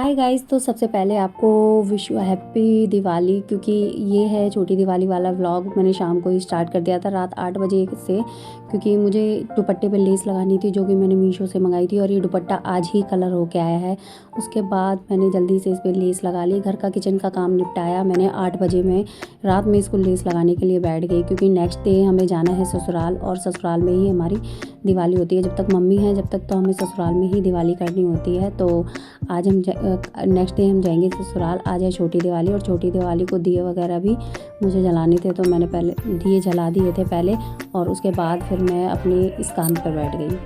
Hi guys. तो सबसे पहले आपको विश यू हैप्पी दिवाली, क्योंकि ये है छोटी दिवाली वाला व्लॉग। मैंने शाम को ही स्टार्ट कर दिया था रात 8 बजे से, क्योंकि मुझे दुपट्टे पे लेस लगानी थी जो कि मैंने मीशो से मंगाई थी, और ये दुपट्टा आज ही कलर होके आया है। उसके बाद मैंने जल्दी से इस पर लेस लगा ली, घर का किचन का काम निपटाया मैंने। 8 बजे में रात में इसको लेस लगाने के लिए बैठ गई, क्योंकि नेक्स्ट डे हमें जाना है ससुराल, और ससुराल में ही हमारी दिवाली होती है। जब तक मम्मी है जब तक तो हमें ससुराल में ही दिवाली करनी होती है। तो आज हम नेक्स्ट डे हम जाएंगे ससुराल। आज है छोटी दिवाली, और छोटी दिवाली को दिए वगैरह भी मुझे जलाने थे, तो मैंने पहले दिए जला दिए थे पहले, और उसके बाद फिर मैं अपने इस काम पर बैठ गई।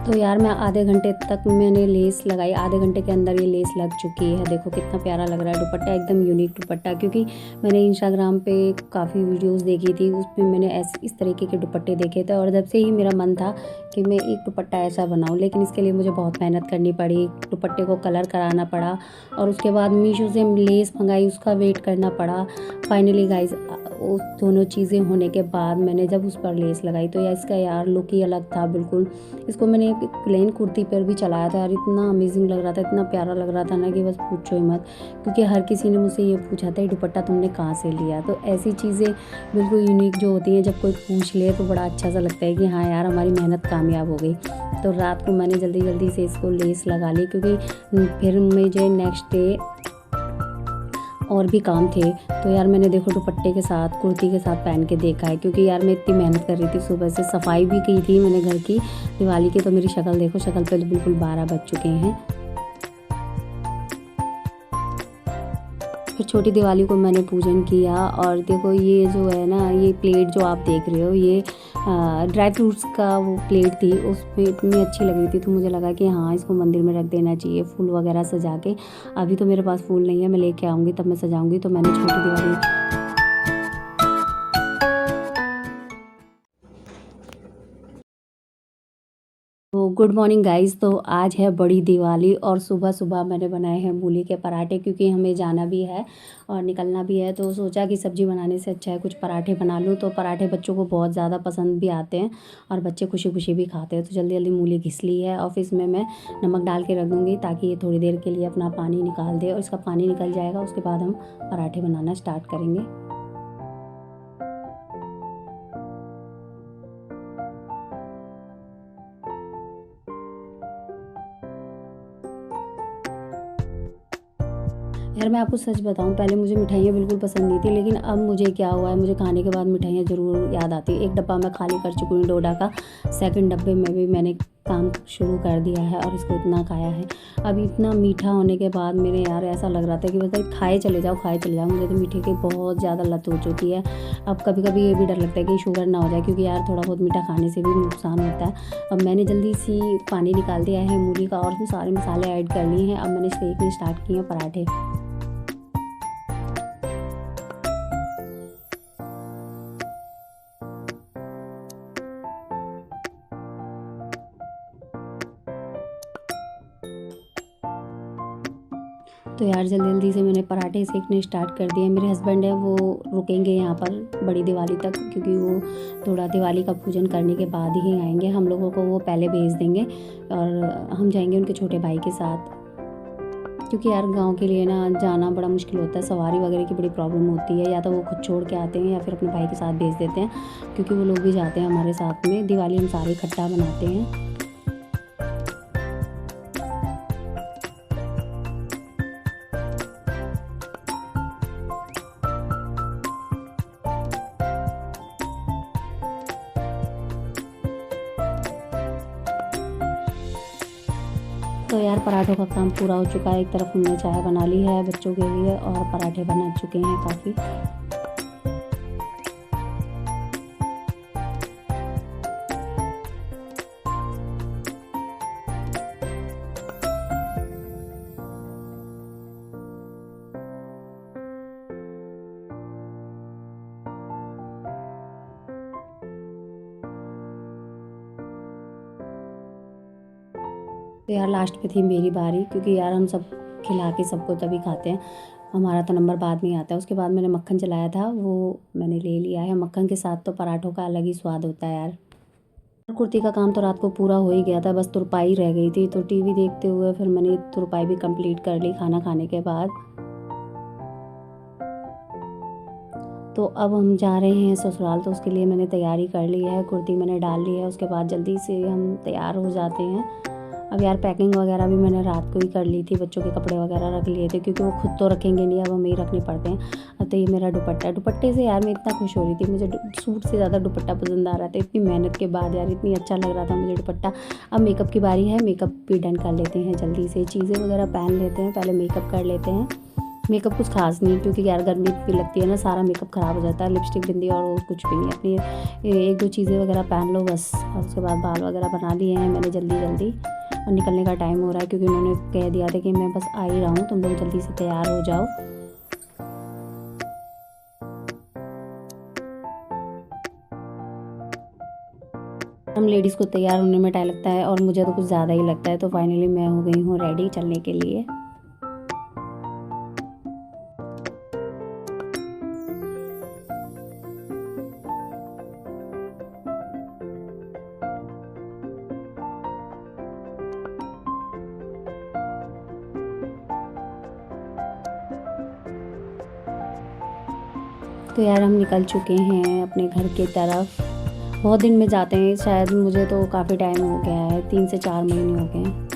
तो यार मैं आधे घंटे तक मैंने लेस लगाई, आधे घंटे के अंदर ये लेस लग चुकी है। देखो कितना प्यारा लग रहा है दुपट्टा, एकदम यूनिक दुपट्टा। क्योंकि मैंने इंस्टाग्राम पे काफ़ी वीडियोस देखी थी, उसमें मैंने इस तरीके के दुपट्टे देखे थे, और जब से ही मेरा मन था कि मैं एक दुपट्टा ऐसा बनाऊँ। लेकिन इसके लिए मुझे बहुत मेहनत करनी पड़ी, दुपट्टे को कलर कराना पड़ा, और उसके बाद मीशो से लेस मंगाई, उसका वेट करना पड़ा। फाइनली गाइज उस दोनों चीज़ें होने के बाद मैंने जब उस पर लेस लगाई, तो यार इसका यार लुक ही अलग था बिल्कुल। इसको मैंने एक प्लेन कुर्ती पर भी चलाया था यार, इतना अमेजिंग लग रहा था, इतना प्यारा लग रहा था ना कि बस पूछो ही मत। क्योंकि हर किसी ने मुझसे ये पूछा था ये दुपट्टा तुमने कहाँ से लिया। तो ऐसी चीज़ें बिल्कुल यूनिक जो होती हैं, जब कोई पूछ ले तो बड़ा अच्छा सा लगता है कि हाँ यार हमारी मेहनत कामयाब हो गई। तो रात को मैंने जल्दी जल्दी से इसको लेस लगा ली, क्योंकि फिर मुझे नेक्स्ट डे और भी काम थे। तो यार मैंने देखो दुपट्टे के साथ कुर्ती के साथ पहन के देखा है, क्योंकि यार मैं इतनी मेहनत कर रही थी, सुबह से सफाई भी की थी मैंने घर की दिवाली की। तो मेरी शक्ल देखो, शक्ल पे तो बिल्कुल 12 बज चुके हैं। फिर छोटी दिवाली को मैंने पूजन किया, और देखो ये जो है ना, ये प्लेट जो आप देख रहे हो, ये ड्राई फ्रूट्स का वो प्लेट थी, उसमें इतनी अच्छी लग रही थी, तो मुझे लगा कि हाँ इसको मंदिर में रख देना चाहिए फूल वगैरह सजा के। अभी तो मेरे पास फूल नहीं है, मैं लेके आऊँगी तब मैं सजाऊँगी। तो मैंने छोटी दिवाली। तो गुड मॉर्निंग गाइस। तो आज है बड़ी दिवाली, और सुबह सुबह मैंने बनाए हैं मूली के पराठे, क्योंकि हमें जाना भी है और निकलना भी है। तो सोचा कि सब्जी बनाने से अच्छा है कुछ पराठे बना लूँ। तो पराठे बच्चों को बहुत ज़्यादा पसंद भी आते हैं, और बच्चे खुशी खुशी भी खाते हैं। तो जल्दी जल्दी मूली घिस ली है, ऑफिस में मैं नमक डाल के रख दूँगी, ताकि ये थोड़ी देर के लिए अपना पानी निकाल दे, और इसका पानी निकल जाएगा उसके बाद हम पराठे बनाना स्टार्ट करेंगे। यार मैं आपको सच बताऊँ, पहले मुझे मिठाइयाँ बिल्कुल पसंद नहीं थी, लेकिन अब मुझे क्या हुआ है, मुझे खाने के बाद मिठाइयाँ ज़रूर याद आती है। एक डब्बा मैं खाली कर चुकी हूँ डोडा का, सेकंड डब्बे में भी मैंने काम शुरू कर दिया है, और इसको इतना खाया है। अब इतना मीठा होने के बाद मेरे यार ऐसा लग रहा था कि बस खाए चले जाओ खाए चले जाओ। मुझे तो मीठे की बहुत ज़्यादा लत हो चुकी है। अब कभी कभी ये भी डर लगता है कि शुगर ना हो जाए, क्योंकि यार थोड़ा बहुत मीठा खाने से भी नुकसान होता है। अब मैंने जल्दी सी पानी निकाल दिया है मूली का, और उसमें सारे मसाले ऐड कर लिए हैं। अब मैंने सेकने स्टार्ट किए हैं पराठे। तो यार जल्दी जल्दी से मैंने पराठे सेकने स्टार्ट कर दिए। मेरे हस्बैंड है वो रुकेंगे यहाँ पर बड़ी दिवाली तक, क्योंकि वो थोड़ा दिवाली का पूजन करने के बाद ही आएंगे। हम लोगों को वो पहले भेज देंगे, और हम जाएंगे उनके छोटे भाई के साथ। क्योंकि यार गांव के लिए ना जाना बड़ा मुश्किल होता है, सवारी वगैरह की बड़ी प्रॉब्लम होती है। या तो वो खुद छोड़ के आते हैं, या फिर अपने भाई के साथ भेज देते हैं, क्योंकि वो लोग भी जाते हैं हमारे साथ में। दिवाली हम सारे इकट्ठा मनाते हैं। तो यार पराठों का काम पूरा हो चुका है। एक तरफ हमने चाय बना ली है बच्चों के लिए, और पराठे बना चुके हैं काफ़ी। तो यार लास्ट पे थी मेरी बारी, क्योंकि यार हम सब खिला के सबको तभी खाते हैं, हमारा तो नंबर बाद में ही आता है। उसके बाद मैंने मक्खन चलाया था, वो मैंने ले लिया है। मक्खन के साथ तो पराठों का अलग ही स्वाद होता है यार। कुर्ती का काम तो रात को पूरा हो ही गया था, बस तुरपाई रह गई थी। तो टीवी देखते हुए फिर मैंने तुरपाई भी कंप्लीट कर ली खाना खाने के बाद। तो अब हम जा रहे हैं ससुराल, तो उसके लिए मैंने तैयारी कर ली है, कुर्ती मैंने डाल ली है, उसके बाद जल्दी से हम तैयार हो जाते हैं। अब यार पैकिंग वगैरह भी मैंने रात को ही कर ली थी, बच्चों के कपड़े वगैरह रख लिए थे क्योंकि वो खुद तो रखेंगे नहीं, अब हमें ही रखने पड़ते हैं। अब तो ये मेरा दुपट्टे से यार मैं इतना खुश हो रही थी, मुझे सूट से ज़्यादा दुपट्टा पसंद आ रहा था। इतनी मेहनत के बाद यार इतनी अच्छा लग रहा था मुझे दुपट्टा। अब मेकअप की बारी है, मेकअप भी डन कर लेते हैं जल्दी से, चीज़ें वगैरह पहन लेते हैं, पहले मेकअप कर लेते हैं। मेकअप कुछ खास नहीं क्योंकि यार गर्मी इतनी लगती है ना, सारा मेकअप ख़राब हो जाता है, लिपस्टिक बिंदी और वो कुछ भी नहीं। अपनी एक दो चीज़ें वगैरह पहन लो बस। और उसके बाद बाल वगैरह बना लिए हैं मैंने जल्दी जल्दी, और निकलने का टाइम हो रहा है क्योंकि उन्होंने कह दिया था कि मैं बस आ ही रहा हूँ, तुम लोग जल्दी से तैयार हो जाओ। हम लेडीज़ को तैयार होने में टाइम लगता है और मुझे तो कुछ ज़्यादा ही लगता है। तो फाइनली मैं हो गई हूँ रेडी चलने के लिए। तो यार हम निकल चुके हैं अपने घर की तरफ। बहुत दिन में जाते हैं शायद, मुझे तो काफ़ी टाइम हो गया है, 3 से 4 महीने हो गए हैं।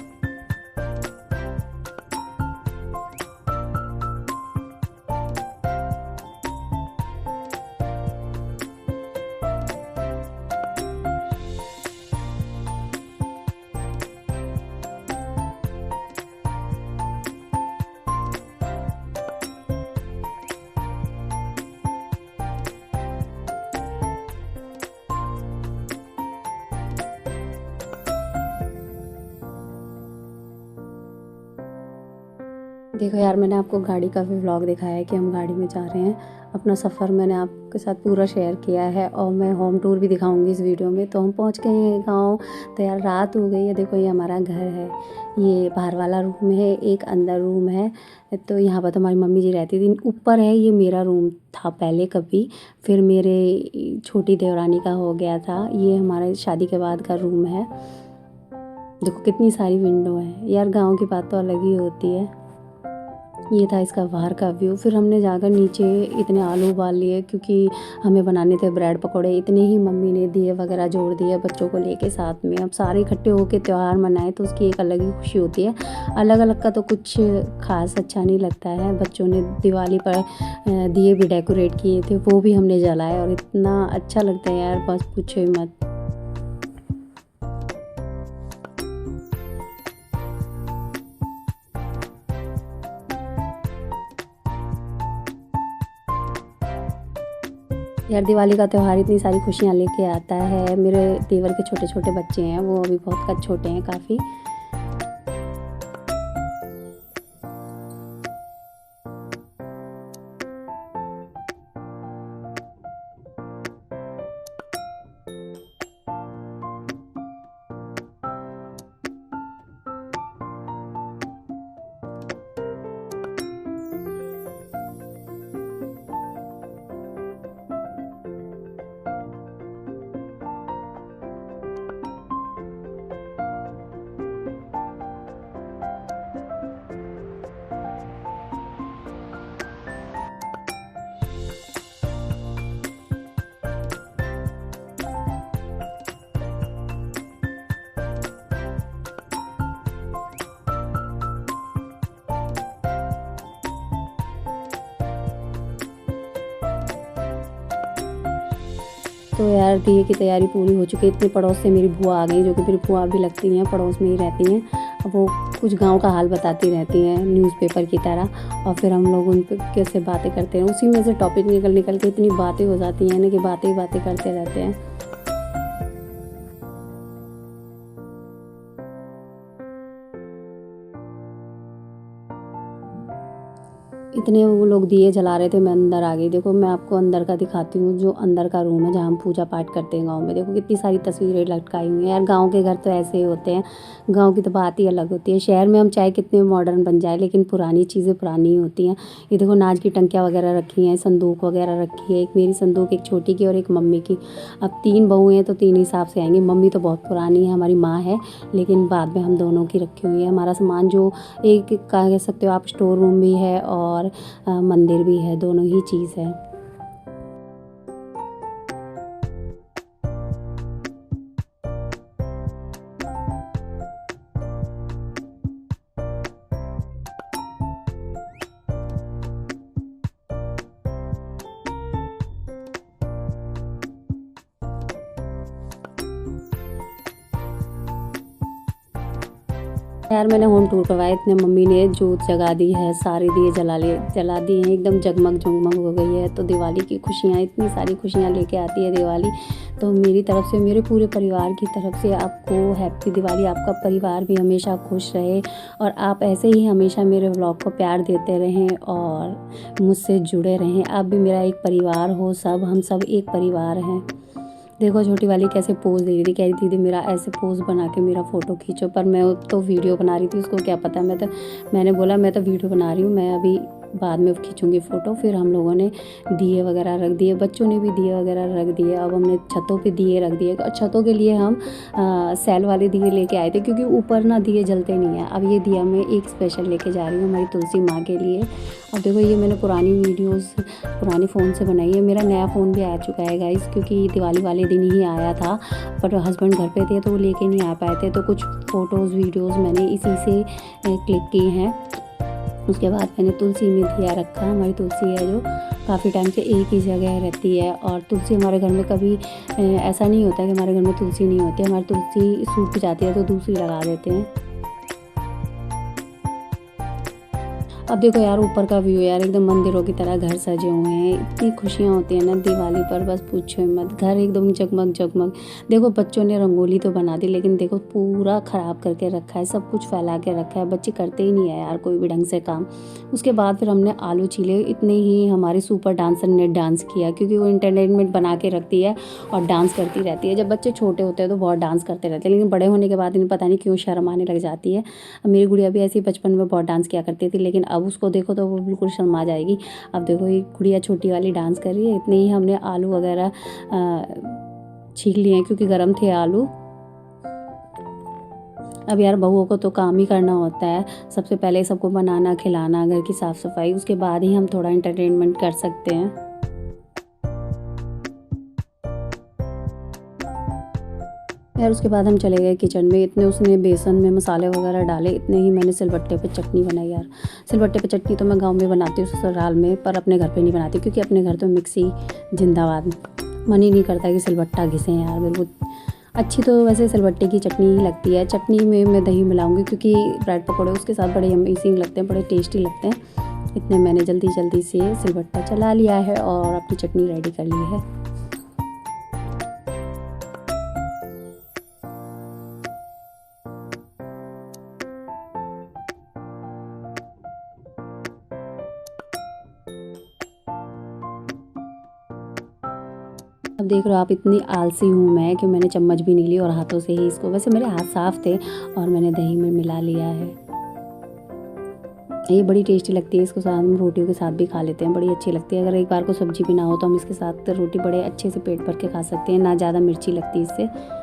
देखो यार मैंने आपको गाड़ी का भी व्लॉग दिखाया है कि हम गाड़ी में जा रहे हैं। अपना सफ़र मैंने आपके साथ पूरा शेयर किया है और मैं होम टूर भी दिखाऊंगी इस वीडियो में। तो हम पहुंच गए हैं गांव। तो यार रात हो गई है, देखो ये हमारा घर है, ये बाहर वाला रूम है, एक अंदर रूम है। तो यहाँ पर तो हमारी मम्मी जी रहती थी। ऊपर है, ये मेरा रूम था पहले कभी, फिर मेरे छोटी देवरानी का हो गया था। ये हमारे शादी के बाद का रूम है। देखो कितनी सारी विंडो है यार, गाँव की बात तो अलग ही होती है। ये था इसका बाहर का व्यू। फिर हमने जाकर नीचे इतने आलू उबाल लिए क्योंकि हमें बनाने थे ब्रेड पकौड़े। इतने ही मम्मी ने दिए वगैरह जोड़ दिए बच्चों को लेके साथ में। अब सारे इकट्ठे होके त्यौहार मनाए तो उसकी एक अलग ही खुशी होती है। अलग अलग का तो कुछ खास अच्छा नहीं लगता है। बच्चों ने दिवाली पर दिए भी डेकोरेट किए थे, वो भी हमने जलाए और इतना अच्छा लगता है यार, बस पूछो ही मत। यार दिवाली का त्यौहार इतनी सारी खुशियाँ लेके आता है। मेरे देवर के छोटे छोटे बच्चे हैं, वो अभी बहुत छोटे हैं काफ़ी। तो यार दिए की तैयारी पूरी हो चुकी है। इतने पड़ोस से मेरी बुआ आ गई, जो कि मेरी बुआ भी लगती हैं, पड़ोस में ही रहती हैं। अब वो कुछ गांव का हाल बताती रहती हैं न्यूज़पेपर की तरह, और फिर हम लोग उन पर कैसे बातें करते हैं, उसी में से टॉपिक निकल निकल के इतनी बातें हो जाती हैं ना कि बातें ही बातें करते रहते हैं। इतने वो लोग दिए जला रहे थे, मैं अंदर आ गई। देखो मैं आपको अंदर का दिखाती हूँ, जो अंदर का रूम है जहाँ हम पूजा पाठ करते हैं गांव में। देखो कितनी सारी तस्वीरें लटकाई हुई हैं यार। गांव के घर तो ऐसे ही होते हैं, गांव की तो बात ही अलग होती है। शहर में हम चाहे कितने मॉडर्न बन जाए, लेकिन पुरानी चीज़ें पुरानी ही होती हैं। ये देखो नाच की टंकियाँ वगैरह रखी हैं, संदूक वगैरह रखी है। एक मेरी संदूक, एक छोटी की और एक मम्मी की। अब 3 बहू हैं तो 3 हिसाब से आएंगी। मम्मी तो बहुत पुरानी है, हमारी माँ है, लेकिन बाद में हम दोनों की रखी हुई है। हमारा सामान जो एक कह सकते हो आप, स्टोर रूम भी है और मंदिर भी है, दोनों ही चीज़ है। यार मैंने होम टूर करवाया, इतने मम्मी ने जोत जगा दी है, सारे दिए जला दिए हैं, एकदम जगमग जगमग हो गई है। तो दिवाली की खुशियाँ, इतनी सारी खुशियाँ लेके आती है दिवाली। तो मेरी तरफ से, मेरे पूरे परिवार की तरफ से आपको हैप्पी दिवाली। आपका परिवार भी हमेशा खुश रहे और आप ऐसे ही हमेशा मेरे व्लॉग को प्यार देते रहें और मुझसे जुड़े रहें। आप भी मेरा एक परिवार हो, सब हम सब एक परिवार हैं। देखो छोटी वाली कैसे पोज़ दे रही थी, कह रही दीदी मेरा ऐसे पोज़ बना के मेरा फ़ोटो खींचो, पर मैं तो वीडियो बना रही थी, उसको क्या पता। मैंने बोला मैं तो वीडियो बना रही हूँ, मैं अभी बाद में खींचूंगी फ़ोटो। फिर हम लोगों ने दिए वगैरह रख दिए, बच्चों ने भी दिए वगैरह रख दिए। अब हमने छतों पे दिए रख दिए, और छतों के लिए हम सेल वाले दिए लेके आए थे, क्योंकि ऊपर ना दिए जलते नहीं हैं। अब ये दिया मैं एक स्पेशल लेके जा रही हूँ हमारी तुलसी माँ के लिए। अब देखो ये मैंने पुरानी वीडियोज़ पुराने फ़ोन से बनाई है। मेरा नया फ़ोन भी आ चुका है गाइस, क्योंकि दिवाली वाले दिन ही आया था, पर हस्बैंड घर पे थे तो वो लेके नहीं आ पाए थे। तो कुछ फ़ोटोज़ वीडियोज़ मैंने इसी से क्लिक की हैं। उसके बाद मैंने तुलसी में दिया रखा। हमारी तुलसी है जो काफ़ी टाइम से एक ही जगह रहती है, और तुलसी हमारे घर में कभी ऐसा नहीं होता कि हमारे घर में तुलसी नहीं होती। हमारी तुलसी सूख जाती है तो दूसरी लगा देते हैं। अब देखो यार ऊपर का व्यू यार, एकदम मंदिरों की तरह घर सजे हुए हैं। इतनी खुशियाँ होती हैं ना दिवाली पर, बस पूछो मत। घर एकदम जगमग जगमग। देखो बच्चों ने रंगोली तो बना दी, लेकिन देखो पूरा ख़राब करके रखा है, सब कुछ फैला के रखा है। बच्चे करते ही नहीं है यार कोई भी ढंग से काम। उसके बाद फिर हमने आलू छीले। इतने ही हमारी सुपर डांसर ने डांस किया, क्योंकि वो इंटरटेनमेंट बना के रखती है और डांस करती रहती है। जब बच्चे छोटे होते हैं तो बहुत डांस करते रहते हैं, लेकिन बड़े होने के बाद इन्हें पता नहीं क्यों शर्म आने लग जाती है। मेरी गुड़िया भी ऐसी बचपन में बहुत डांस किया करती थी, लेकिन अब उसको देखो तो वो बिल्कुल शर्मा जाएगी। अब देखो ये गुड़िया छोटी वाली डांस कर रही है। इतने ही हमने आलू वगैरह छील लिए हैं, क्योंकि गर्म थे आलू। अब यार बहुओं को तो काम ही करना होता है, सबसे पहले सबको बनाना खिलाना, घर की साफ़ सफाई, उसके बाद ही हम थोड़ा एंटरटेनमेंट कर सकते हैं। यार उसके बाद हम चले गए किचन में। इतने उसने बेसन में मसाले वगैरह डाले, इतने ही मैंने सिलबट्टे पे चटनी बनाई। यार सिलबट्टे पे चटनी तो मैं गांव में बनाती हूँ ससुराल में, पर अपने घर पे नहीं बनाती, क्योंकि अपने घर तो मिक्सी जिंदाबाद। मन ही नहीं करता कि सिलबट्टा घिसें यार। बिल्कुल अच्छी तो वैसे सिलबट्टे की चटनी ही लगती है। चटनी में मैं दही मिलाऊंगी, क्योंकि ब्रेड पकौड़े उसके साथ बड़े अमेजिंग लगते हैं, बड़े टेस्टी लगते हैं। इतने मैंने जल्दी जल्दी से सिलबट्टा चला लिया है और अपनी चटनी रेडी कर ली है। अब देख रहे हो आप, इतनी आलसी हूँ मैं कि मैंने चम्मच भी नहीं ली और हाथों से ही इसको, वैसे मेरे हाथ साफ थे, और मैंने दही में मिला लिया है। ये बड़ी टेस्टी लगती है, इसको साथ हम रोटियों के साथ भी खा लेते हैं, बड़ी अच्छी लगती है। अगर एक बार को सब्जी भी ना हो तो हम इसके साथ रोटी बड़े अच्छे से पेट भर के खा सकते हैं, ना ज़्यादा मिर्ची लगती है इससे।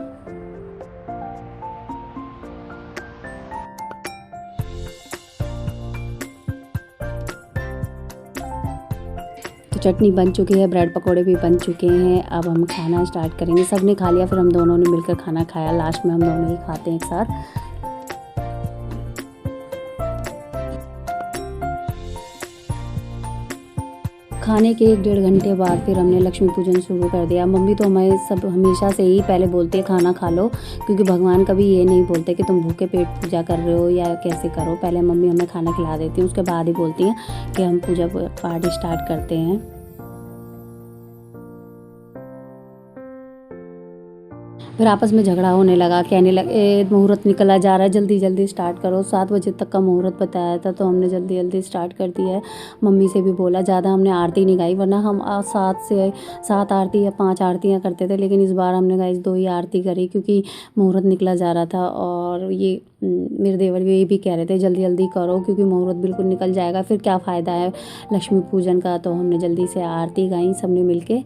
तो चटनी बन चुकी है, ब्रेड पकोड़े भी बन चुके हैं। अब हम खाना स्टार्ट करेंगे। सब ने खा लिया, फिर हम दोनों ने मिलकर खाना खाया। लास्ट में हम दोनों ही खाते हैं एक साथ। खाने के 1 डेढ़ घंटे बाद फिर हमने लक्ष्मी पूजन शुरू कर दिया। मम्मी तो हमें सब हमेशा से ही पहले बोलती है खाना खा लो, क्योंकि भगवान कभी ये नहीं बोलते कि तुम भूखे पेट पूजा कर रहे हो या कैसे करो। पहले मम्मी हमें खाना खिला देती हैं, उसके बाद ही बोलती हैं कि हम पूजा पाठ स्टार्ट करते हैं। फिर आपस में झगड़ा होने लगा, कहने लगे मुहूर्त निकला जा रहा है, जल्दी जल्दी स्टार्ट करो। 7 बजे तक का मुहूर्त बताया था तो हमने जल्दी जल्दी स्टार्ट कर दिया है। मम्मी से भी बोला, ज़्यादा हमने आरती नहीं गाई, वरना हम 7 आरती या 5 आरतियाँ करते थे, लेकिन इस बार हमने गाइस 2 ही आरती करी क्योंकि मुहूर्त निकला जा रहा था। और ये मेरे देवर भी ये भी कह रहे थे जल्दी जल्दी करो क्योंकि मुहूर्त बिल्कुल निकल जाएगा, फिर क्या फ़ायदा है लक्ष्मी पूजन का। तो हमने जल्दी से आरती गाई सबने मिल के।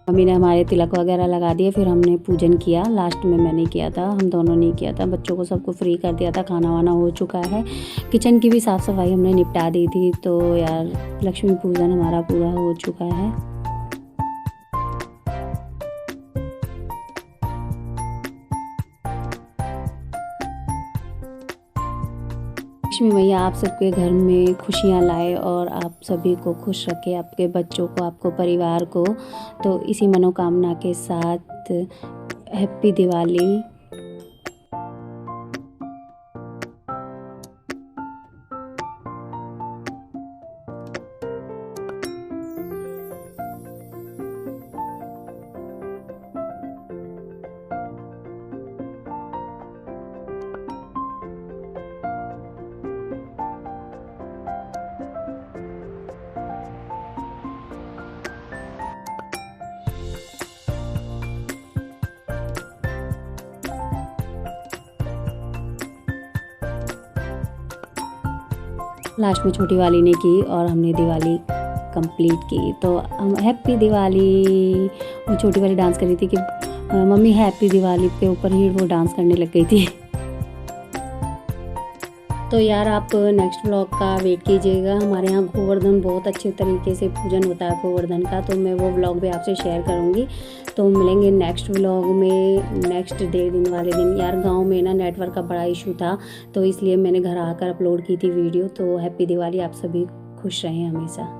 मम्मी ने हमारे तिलक वगैरह लगा दिए, फिर हमने पूजन किया। लास्ट में मैंने किया था, हम दोनों ने किया था। बच्चों को सबको फ्री कर दिया था, खाना वाना हो चुका है। किचन की भी साफ़ सफाई हमने निपटा दी थी। तो यार लक्ष्मी पूजन हमारा पूरा हो चुका है। लक्ष्मी मैया आप सबके घर में खुशियाँ लाए और आप सभी को खुश रखे, आपके बच्चों को, आपको परिवार को। तो इसी मनोकामना के साथ हैप्पी दिवाली। लास्ट में छोटी वाली ने की और हमने दिवाली कंप्लीट की। तो हम हैप्पी दिवाली। वो छोटी वाली डांस कर रही थी कि मम्मी हैप्पी दिवाली के ऊपर ही वो डांस करने लग गई थी। तो यार आप नेक्स्ट व्लॉग का वेट कीजिएगा। हमारे यहाँ गोवर्धन बहुत अच्छे तरीके से पूजन होता है गोवर्धन का, तो मैं वो व्लॉग भी आपसे शेयर करूँगी। तो मिलेंगे नेक्स्ट व्लॉग में नेक्स्ट 1.5 दिन वाले दिन। यार गांव में ना नेटवर्क का बड़ा इशू था, तो इसलिए मैंने घर आकर अपलोड की थी वीडियो। तो हैप्पी दिवाली, आप सभी खुश रहें हमेशा।